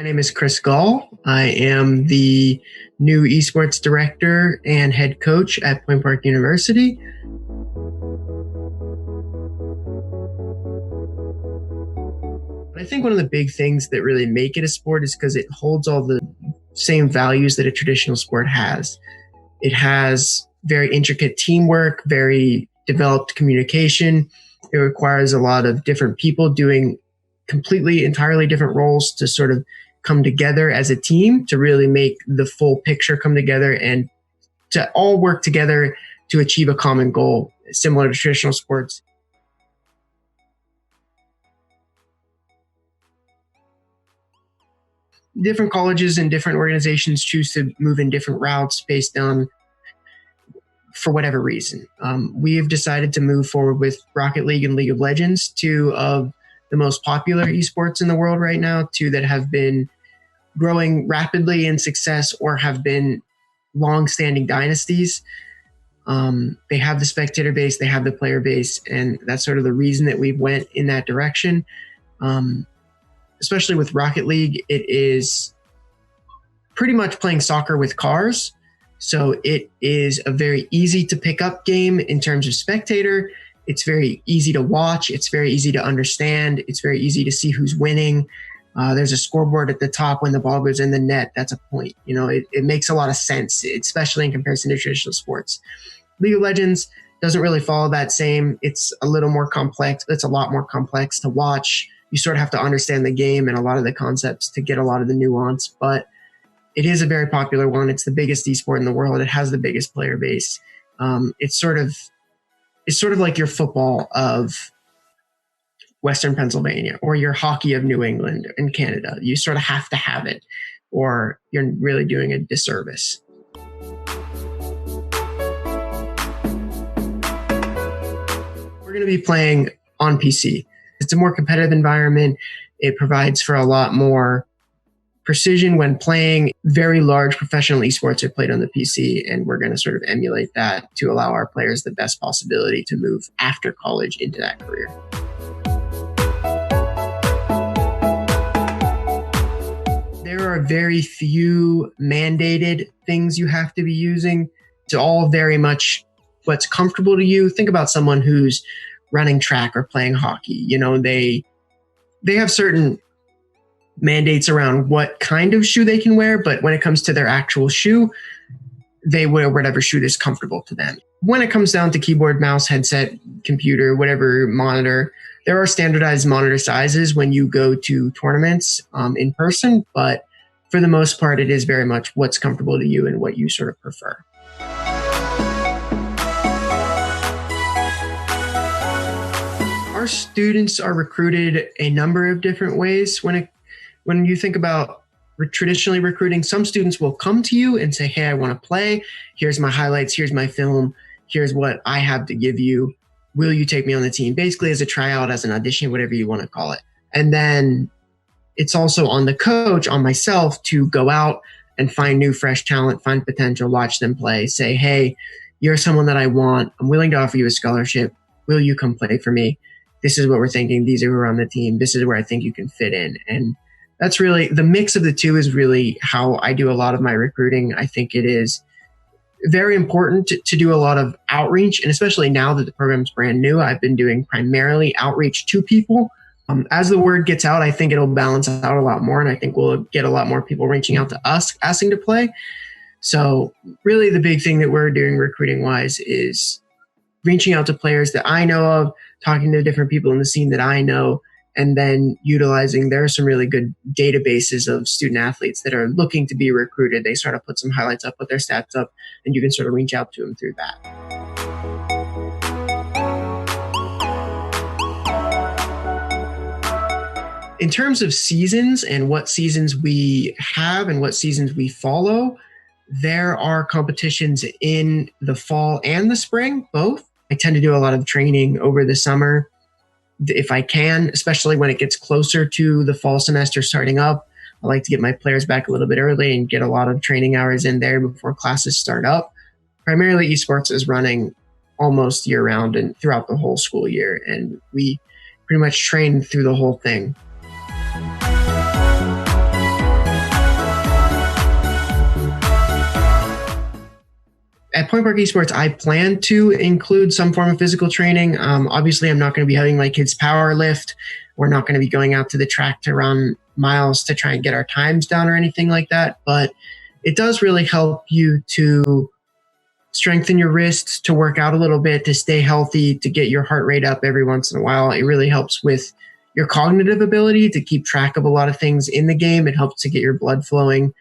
My name is Chris Gaul. I am the new Esports Director and Head Coach at Point Park University. I think one of the big things that really make it a sport is because it holds all the same values that a traditional sport has. It has very intricate teamwork, very developed communication. It requires a lot of different people doing entirely different roles to sort of come together as a team to really make the full picture come together and to all work together to achieve a common goal, similar to traditional sports. Different colleges and different organizations choose to move in different routes based on for whatever reason. We have decided to move forward with Rocket League and League of Legends, two of the most popular esports in the world right now, two that have been growing rapidly in success or have been long-standing dynasties. They have the spectator base, they have the player base, and that's sort of the reason that we went in that direction. Especially with Rocket League, it is pretty much playing soccer with cars. So it is a very easy to pick up game in terms of spectator. It's very easy to watch. It's very easy to understand. It's very easy to see who's winning. There's a scoreboard at the top when the ball goes in the net. That's a point. You know, it makes a lot of sense, especially in comparison to traditional sports. League of Legends doesn't really follow that same. It's a little more complex. It's a lot more complex to watch. You sort of have to understand the game and a lot of the concepts to get a lot of the nuance, but it is a very popular one. It's the biggest esport in the world. It has the biggest player base. It's sort of like your football of Western Pennsylvania or your hockey of New England and Canada. You sort of have to have it or you're really doing a disservice. We're going to be playing on PC. It's a more competitive environment. It provides for a lot more precision when playing. Very large professional esports are played on the PC, and we're going to sort of emulate that to allow our players the best possibility to move after college into that career. There are very few mandated things you have to be using. It's all very much what's comfortable to you. Think about someone who's running track or playing hockey. You know, they have certain mandates around what kind of shoe they can wear, but when it comes to their actual shoe, they wear whatever shoe is comfortable to them. When it comes down to keyboard, mouse, headset, computer, whatever monitor, there are standardized monitor sizes when you go to tournaments in person, but for the most part, it is very much what's comfortable to you and what you sort of prefer. Our students are recruited a number of different ways. When you think about traditionally recruiting, some students will come to you and say, hey, I want to play. Here's my highlights. Here's my film. Here's what I have to give you. Will you take me on the team? Basically as a tryout, as an audition, whatever you want to call it. And then it's also on the coach, on myself, to go out and find new, fresh talent, find potential, watch them play, say, hey, you're someone that I want. I'm willing to offer you a scholarship. Will you come play for me? This is what we're thinking. These are who are on the team. This is where I think you can fit in. And that's really, the mix of the two is really how I do a lot of my recruiting. I think it is very important to do a lot of outreach. And especially now that the program's brand new, I've been doing primarily outreach to people. As the word gets out, I think it'll balance out a lot more. And I think we'll get a lot more people reaching out to us, asking to play. So really the big thing that we're doing recruiting wise is reaching out to players that I know of, talking to different people in the scene that I know, and then utilizing, there are some really good databases of student athletes that are looking to be recruited. They sort of put some highlights up, put their stats up, and you can sort of reach out to them through that. In terms of seasons and what seasons we have and what seasons we follow, there are competitions in the fall and the spring, both. I tend to do a lot of training over the summer if I can, especially when it gets closer to the fall semester starting up. I like to get my players back a little bit early and get a lot of training hours in there before classes start up. Primarily, esports is running almost year round and throughout the whole school year, and we pretty much train through the whole thing. at Point Park Esports, I plan to include some form of physical training. Obviously, I'm not going to be having my kids power lift. We're not going to be going out to the track to run miles to try and get our times down or anything like that. But it does really help you to strengthen your wrists, to work out a little bit, to stay healthy, to get your heart rate up every once in a while. It really helps with your cognitive ability to keep track of a lot of things in the game. It helps to get your blood flowing.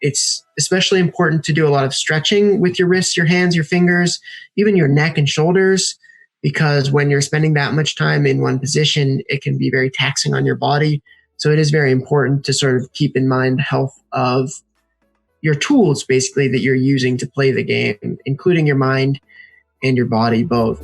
It's especially important to do a lot of stretching with your wrists, your hands, your fingers, even your neck and shoulders, because when you're spending that much time in one position, it can be very taxing on your body. So it is very important to sort of keep in mind the health of your tools, basically, that you're using to play the game, including your mind and your body both.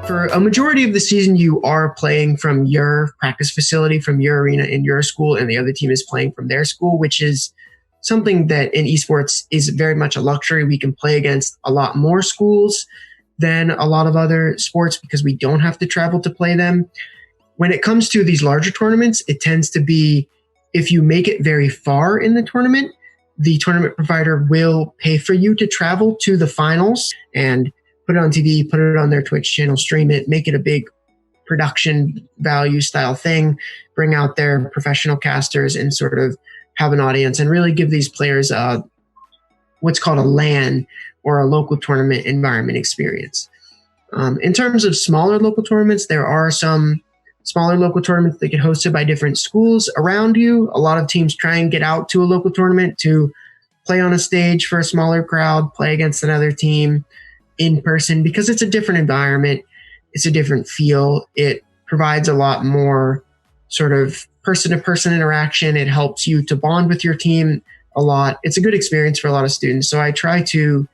For a majority of the season, you are playing from your practice facility, from your arena in your school, and the other team is playing from their school, which is something that in esports is very much a luxury. We can play against a lot more schools than a lot of other sports because we don't have to travel to play them. When it comes to these larger tournaments, it tends to be, if you make it very far in the tournament provider will pay for you to travel to the finals and put it on TV, put it on their Twitch channel, stream it, make it a big production value style thing, bring out their professional casters and sort of have an audience and really give these players what's called a LAN or a local tournament environment experience. In terms of smaller local tournaments, there are some smaller local tournaments that get hosted by different schools around you. A lot of teams try and get out to a local tournament to play on a stage for a smaller crowd, play against another team in person, because it's a different environment. It's a different feel. It provides a lot more sort of person-to-person interaction. It helps you to bond with your team a lot. It's a good experience for a lot of students. So I try to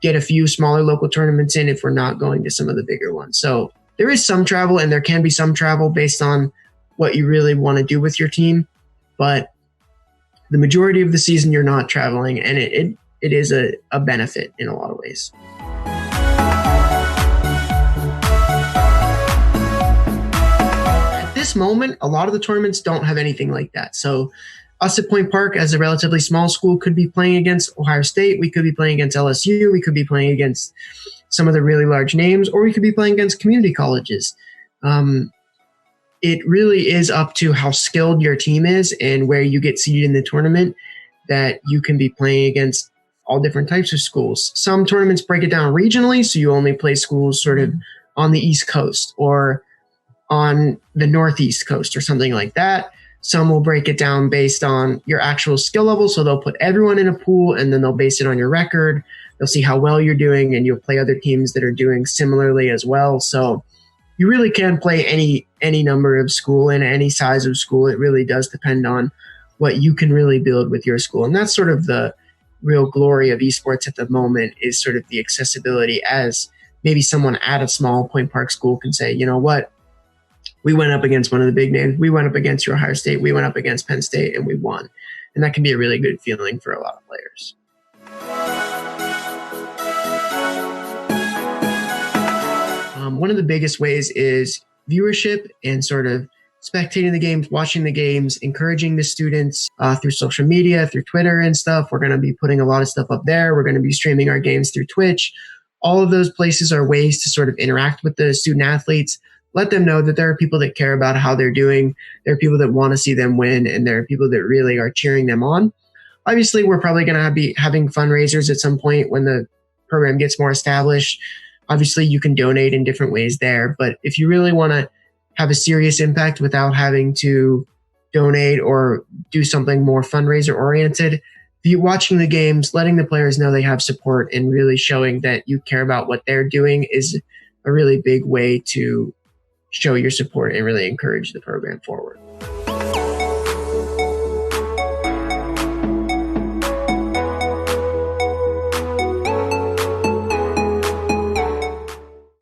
get a few smaller local tournaments in if we're not going to some of the bigger ones. So there is some travel, and there can be some travel based on what you really want to do with your team. But the majority of the season, you're not traveling, and it is a benefit in a lot of ways. At this moment, a lot of the tournaments don't have anything like that. So us at Point Park, as a relatively small school, could be playing against Ohio State. We could be playing against LSU. We could be playing against some of the really large names, or we could be playing against community colleges. It really is up to how skilled your team is and where you get seeded in the tournament that you can be playing against all different types of schools. Some tournaments break it down regionally, so you only play schools sort of on the East Coast or on the Northeast Coast or something like that. Some will break it down based on your actual skill level, so they'll put everyone in a pool and then they'll base it on your record. They'll see how well you're doing, and you'll play other teams that are doing similarly as well. So you really can play any number of school and any size of school. It really does depend on what you can really build with your school. And that's sort of the real glory of esports at the moment, is sort of the accessibility, as maybe someone at a small Point Park school can say, you know what, we went up against one of the big names. We went up against your Ohio State. We went up against Penn State, and we won. And that can be a really good feeling for a lot of players. One of the biggest ways is viewership and sort of spectating the games, watching the games, encouraging the students through social media, through Twitter and stuff. We're going to be putting a lot of stuff up there. We're going to be streaming our games through Twitch. All of those places are ways to sort of interact with the student athletes, let them know that there are people that care about how they're doing. There are people that want to see them win, and there are people that really are cheering them on. Obviously, we're probably going to be having fundraisers at some point when the program gets more established. Obviously, you can donate in different ways there, but if you really want to have a serious impact without having to donate or do something more fundraiser oriented, watching the games, letting the players know they have support, and really showing that you care about what they're doing is a really big way to show your support and really encourage the program forward.